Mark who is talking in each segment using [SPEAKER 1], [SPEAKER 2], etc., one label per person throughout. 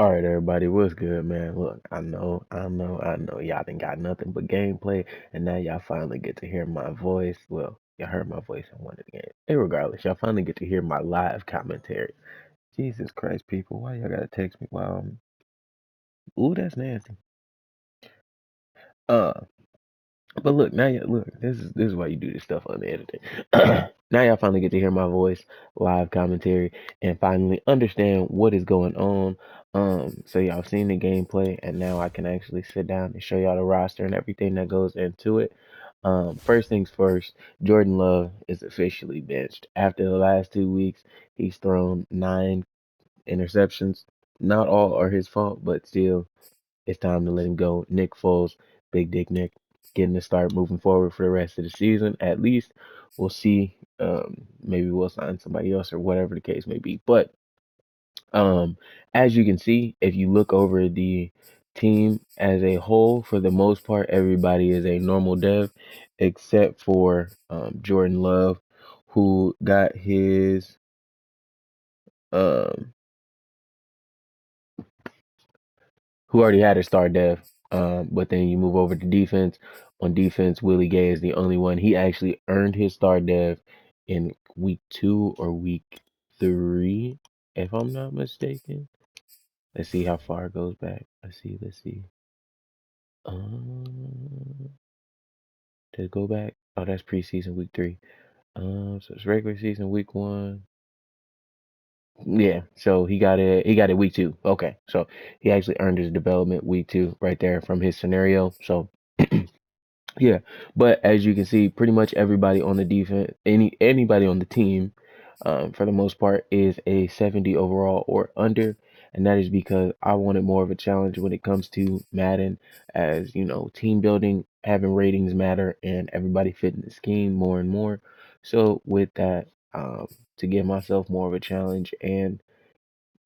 [SPEAKER 1] All right, everybody, what's good, man? Look, I know, y'all done got nothing but gameplay, and now y'all finally get to hear my voice. Well, y'all heard my voice in one of the games. Regardless, y'all finally get to hear my live commentary. Jesus Christ, people, why y'all gotta text me while ooh, that's nasty. Uh, but look, look, this is why you do this stuff on the editing. Now y'all finally get to hear my voice, live commentary, and finally understand what is going on. So y'all seen the gameplay, and now I can actually sit down and show y'all the roster and everything that goes into it. First things first, Jordan Love is officially benched. After the last 2 weeks, he's thrown 9 interceptions. Not all are his fault, but still, it's time to let him go. Nick Foles, Big Dick Nick, getting to start moving forward for the rest of the season. At least we'll see. Maybe we'll sign somebody else or whatever the case may be. But um, as you can see, if you look over the team as a whole, for the most part, everybody is a normal dev, except for Jordan Love, who got his um who already had a star dev. But then you move over to defense. On defense, Willie Gay is the only one. He actually earned his star dev in week 2 or week 3, if I'm not mistaken. Let's see how far it goes back. Let's see. To go back. Oh, that's preseason week 3. So it's regular season week 1. Yeah, so he got it week 2. Okay. So he actually earned his development week 2 right there from his scenario. So yeah, but as you can see, pretty much everybody on the defense, anybody on the team, for the most part, is a 70 overall or under, and that is because I wanted more of a challenge when it comes to Madden, as you know, team building, having ratings matter, and everybody fitting the scheme more and more. So with that, to give myself more of a challenge and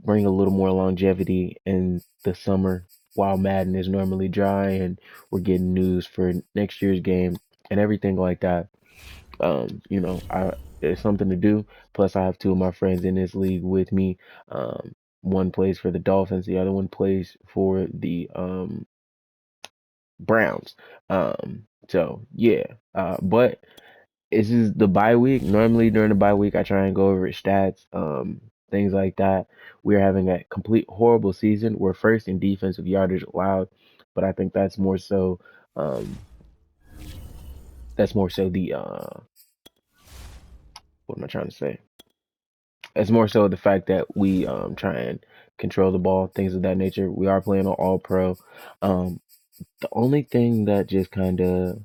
[SPEAKER 1] bring a little more longevity in the summer while Madden is normally dry and we're getting news for next year's game and everything like that. I it's something to do. Plus, I have two of my friends in this league with me. One plays for the Dolphins, the other one plays for the Browns. So yeah. But this is the bye week. Normally during the bye week, I try and go over stats, things like that. We're having a complete horrible season. We're first in defensive yardage allowed, but I think um, that's more so the what am I trying to say? It's more so the fact that we try and control the ball, things of that nature. We are playing on all pro. Um, the only thing that just kind of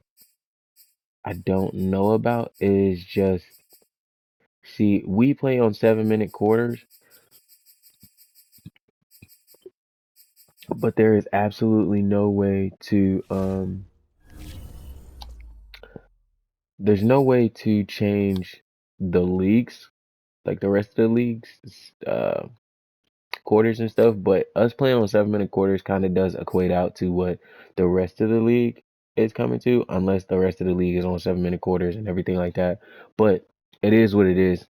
[SPEAKER 1] I don't know about is just see we play on 7 minute quarters. But there is absolutely no way to there's no way to change the leagues, like the rest of the leagues, quarters and stuff, but us playing on 7 minute quarters kind of does equate out to what the rest of the league is coming to, unless the rest of the league is on 7 minute quarters and everything like that. But it is what it is.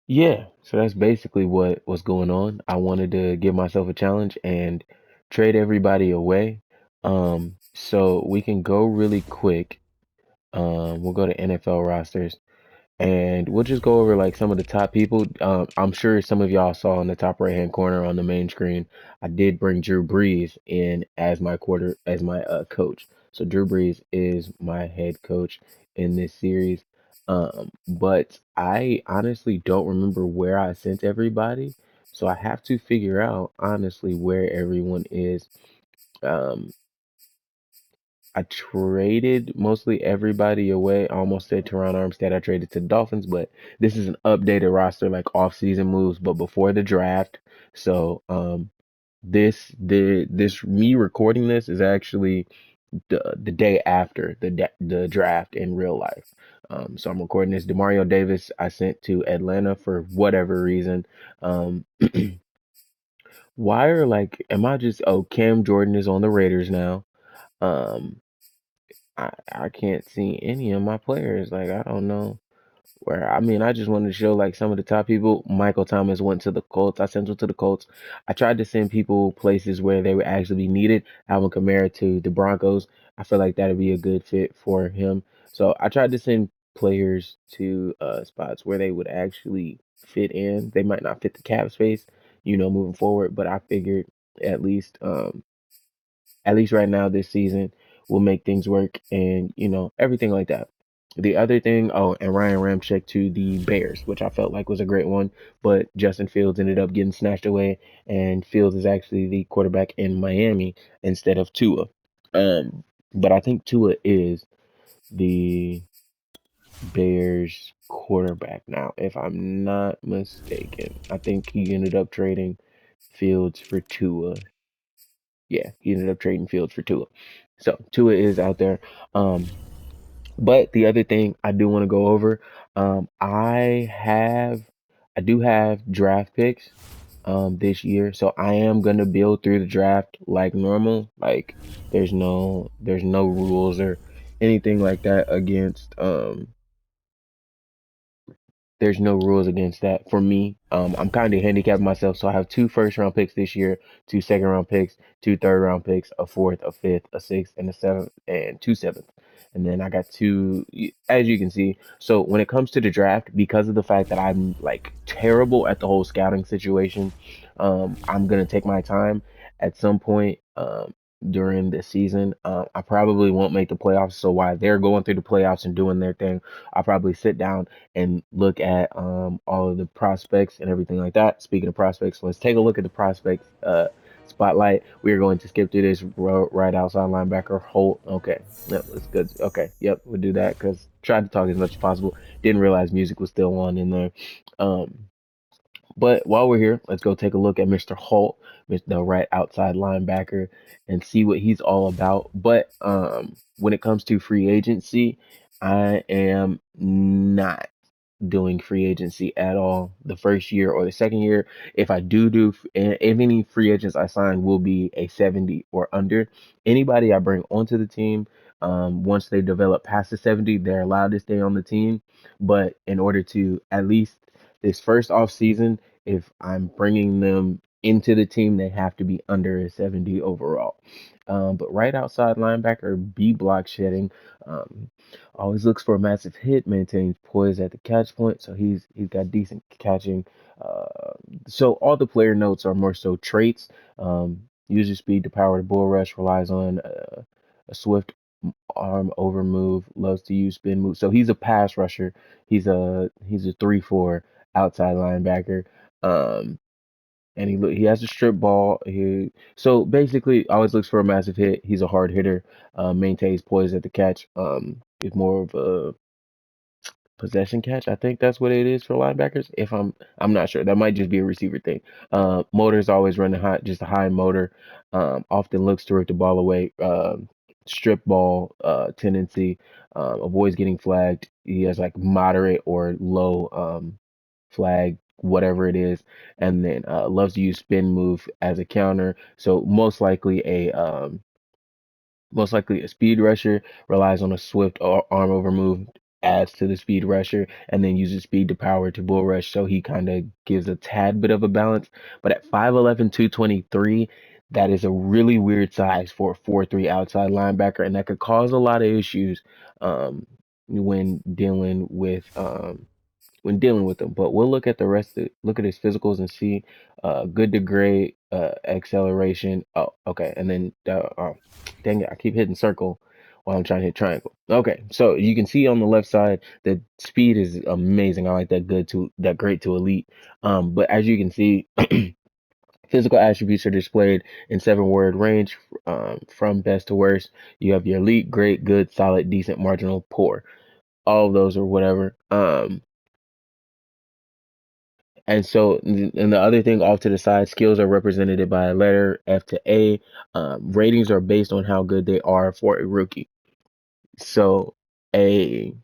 [SPEAKER 1] Yeah, so that's basically what was going on. I wanted to give myself a challenge and trade everybody away. So we can go really quick. We'll go to NFL rosters and we'll just go over like some of the top people. I'm sure some of y'all saw in the top right hand corner on the main screen, I did bring Drew Brees in as my coach. So Drew Brees is my head coach in this series. But I honestly don't remember where I sent everybody, so I have to figure out honestly where everyone is. Um, I traded mostly everybody away. I almost said Teron Armstead. I traded to the Dolphins, but this is an updated roster, like off-season moves, but before the draft. So, this me recording this is actually the day after the draft in real life. So I'm recording this. Demario Davis I sent to Atlanta for whatever reason. Um, why are like, am I just, oh, Cam Jordan is on the Raiders now. Um, I can't see any of my players. Like I don't know Where I mean, I just wanted to show like some of the top people. Michael Thomas went to the Colts. I sent him to the Colts. I tried to send people places where they would actually be needed. Alvin Kamara to the Broncos. I feel like that'd be a good fit for him. So I tried to send players to spots where they would actually fit in. They might not fit the cap space, moving forward, but I figured at least um at least right now this season will make things work and everything like that. The other thing, oh, and Ryan Ramczyk to the Bears, which I felt like was a great one, but Justin Fields ended up getting snatched away, and Fields is actually the quarterback in Miami instead of Tua. But I think Tua is the Bears quarterback now, if I'm not mistaken. I think he ended up trading Fields for Tua. Yeah, he ended up trading Fields for Tua. So Tua is out there. Um, but the other thing I do want to go over, I do have draft picks this year, so I am gonna build through the draft like normal. Like there's no rules or anything like that against there's no rules against that for me. I'm kind of handicapping myself, so I have two first round picks this year, two second round picks, two third round picks, a fourth, a fifth, a sixth, and a seventh, and two sevenths. And then I got two, as you can see. So when it comes to the draft, because of the fact that I'm like terrible at the whole scouting situation, I'm gonna take my time at some point. During the season, I probably won't make the playoffs. So while they're going through the playoffs and doing their thing, I'll probably sit down and look at all of the prospects and everything like that. Speaking of prospects, let's take a look at the prospects spotlight. We are going to skip through this right outside linebacker Holt. Okay, yep, that's good. Okay, yep, we'll do that because tried to talk as much as possible. Didn't realize music was still on in there. Um, but while we're here, let's go take a look at Mr. Holt, the right outside linebacker, and see what he's all about. But when it comes to free agency, I am not doing free agency at all the first year or the second year. If I if any free agents I sign will be a 70 or under. Anybody I bring onto the team, once they develop past the 70, they're allowed to stay on the team. But in order to at least this first off season, if I'm bringing them into the team, they have to be under a 70 overall. But right outside linebacker, B block shedding. Um, Always looks for a massive hit, maintains poise at the catch point, so he's got decent catching. So all the player notes are more so traits. Uses speed to power the bull rush, relies on a swift arm over move, loves to use spin move. So he's a pass rusher. He's a 3-4 outside linebacker. Um, and he has a strip ball. So basically always looks for a massive hit. He's a hard hitter. Maintains poise at the catch. Is more of a possession catch. I think that's what it is for linebackers. If I'm not sure. That might just be a receiver thing. Motor's always running hot, just a high motor. Often looks to rip the ball away. Strip ball tendency. Avoids getting flagged. He has like moderate or low flag, whatever it is, and then loves to use spin move as a counter. So most likely a speed rusher, relies on a swift arm over move, adds to the speed rusher, and then uses speed to power to bull rush. So he kind of gives a tad bit of a balance. But at 5'11", 223, that is a really weird size for a 4-3 outside linebacker, and that could cause a lot of issues um, when dealing with them. But we'll look at the rest of look at his physicals and see good to great acceleration. Oh, okay. And then dang it, I keep hitting circle while I'm trying to hit triangle. Okay, so you can see on the left side that speed is amazing. I like that great to elite. But as you can see, physical attributes are displayed in 7-word range from best to worst. You have your elite, great, good, solid, decent, marginal, poor. All of those or whatever. And the other thing off to the side, skills are represented by a letter F to A. Ratings are based on how good they are for a rookie. So a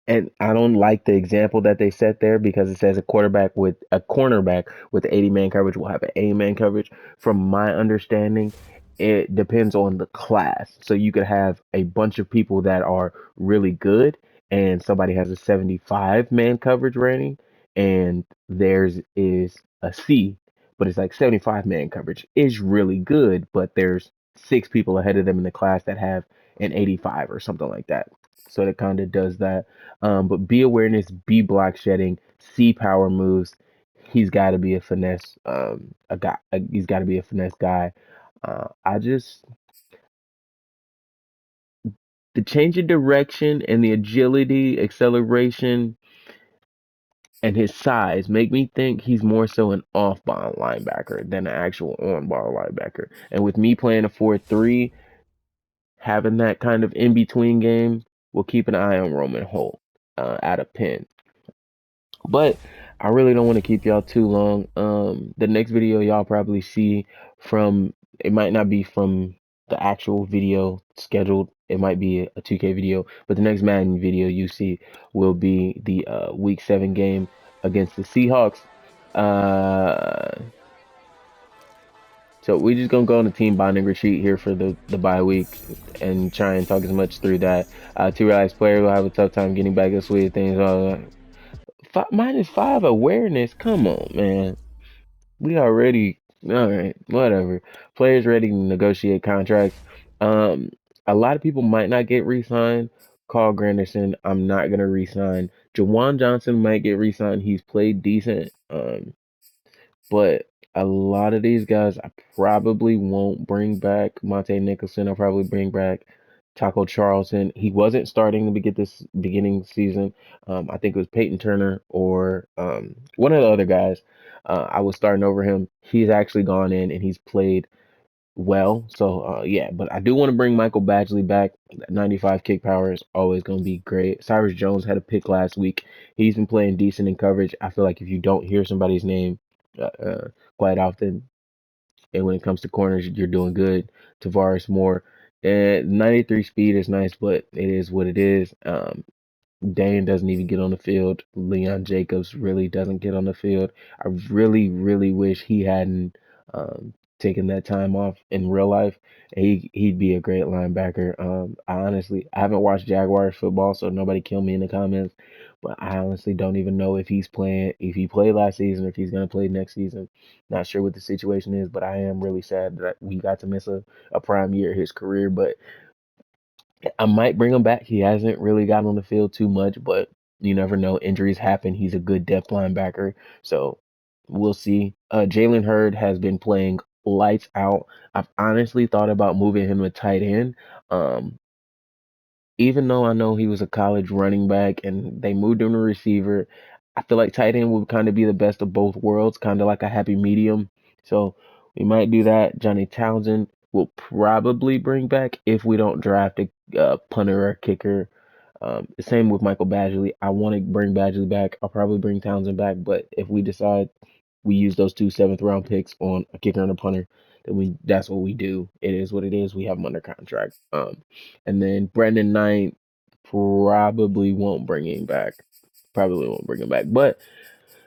[SPEAKER 1] and I don't like the example that they set there because it says a cornerback with 80 man coverage will have an A man coverage. From my understanding, it depends on the class. So you could have a bunch of people that are really good and somebody has a 75 man coverage rating, and theirs is a C, but it's like 75 man coverage is really good, but there's six people ahead of them in the class that have an 85 or something like that. So it kind of does that. But B awareness, B block shedding, C power moves. He's got to be a finesse, a guy. He's got to be a finesse guy. I just the change of direction and the agility, acceleration, and his size make me think he's more so an off-ball linebacker than an actual on-ball linebacker. And with me playing a 4-3, having that kind of in-between game will keep an eye on Roman Holt out of Penn. But I really don't want to keep y'all too long. The next video y'all probably see from it might not be from the actual video scheduled. It might be a 2K video, but the next Madden video you see will be the Week 7 game against the Seahawks. Uh, so we're just gonna go on a team bonding retreat here for the bye week and try and talk as much through that. Two relaxed player will have a tough time getting back to the swing of things. -5 awareness. Come on, man. We already all right. Whatever. Players ready to negotiate contracts. Um, a lot of people might not get re-signed. Carl Granderson, I'm not gonna re-sign. Jawan Johnson might get re-signed. He's played decent. But a lot of these guys I probably won't bring back. Monte Nicholson, I'll probably bring back. Taco Charlton. He wasn't starting to begin this beginning season. I think it was Peyton Turner or one of the other guys. I was starting over him. He's actually gone in and he's played well. So yeah, but I do want to bring Michael Badgley back. That 95 kick power is always going to be great. Cyrus Jones had a pick last week. He's been playing decent in coverage. I feel like if you don't hear somebody's name quite often, and when it comes to corners, you're doing good. Tavares Moore, and 93 speed is nice, but it is what it is. Dane doesn't even get on the field. Leon Jacobs really doesn't get on the field. I really, really wish he hadn't taken that time off in real life. He'd be a great linebacker. I haven't watched Jaguars football, so nobody kill me in the comments. But I honestly don't even know if he's playing, if he played last season, or if he's gonna play next season. Not sure what the situation is, but I am really sad that we got to miss a prime year of his career. But I might bring him back. He hasn't really gotten on the field too much, but you never know. Injuries happen. He's a good depth linebacker, so we'll see. Jalen Hurd has been playing lights out. I've honestly thought about moving him to tight end. Um, even though I know he was a college running back and they moved him to receiver, I feel like tight end would kind of be the best of both worlds, kind of like a happy medium. So we might do that. Johnny Townsend will probably bring back if we don't draft a punter or kicker. Same with Michael Badgley. I want to bring Badgley back. I'll probably bring Townsend back, but if we decide we use those two seventh round picks on a kicker and a punter, then that's what we do. It is what it is. We have them under contract. And then Brendan Knight probably won't bring him back. Probably won't bring him back. But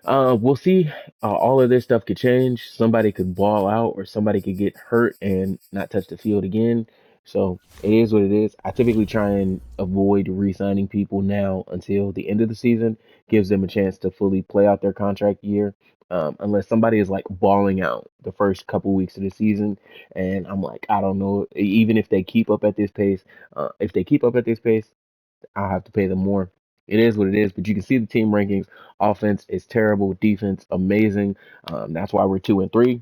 [SPEAKER 1] we'll see. All of this stuff could change. Somebody could ball out, or somebody could get hurt and not touch the field again. So it is what it is. I typically try and avoid re-signing people now until the end of the season, gives them a chance to fully play out their contract year. Unless somebody is like balling out the first couple weeks of the season, and I'm like, I don't know, even if they keep up at this pace, if they keep up at this pace, I'll have to pay them more. It is what it is, but you can see the team rankings. Offense is terrible, defense amazing. That's why we're 2-3.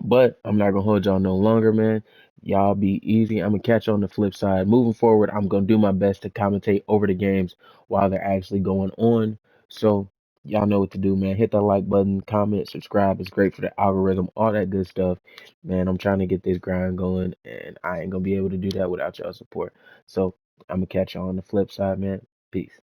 [SPEAKER 1] But I'm not gonna hold y'all no longer, man. Y'all be easy. I'm gonna catch you on the flip side. Moving forward, I'm gonna do my best to commentate over the games while they're actually going on. So y'all know what to do, man. Hit that like button, comment, subscribe. It's great for the algorithm, all that good stuff. Man, I'm trying to get this grind going, and I ain't gonna be able to do that without y'all support. So I'm gonna catch y'all on the flip side, man. Peace.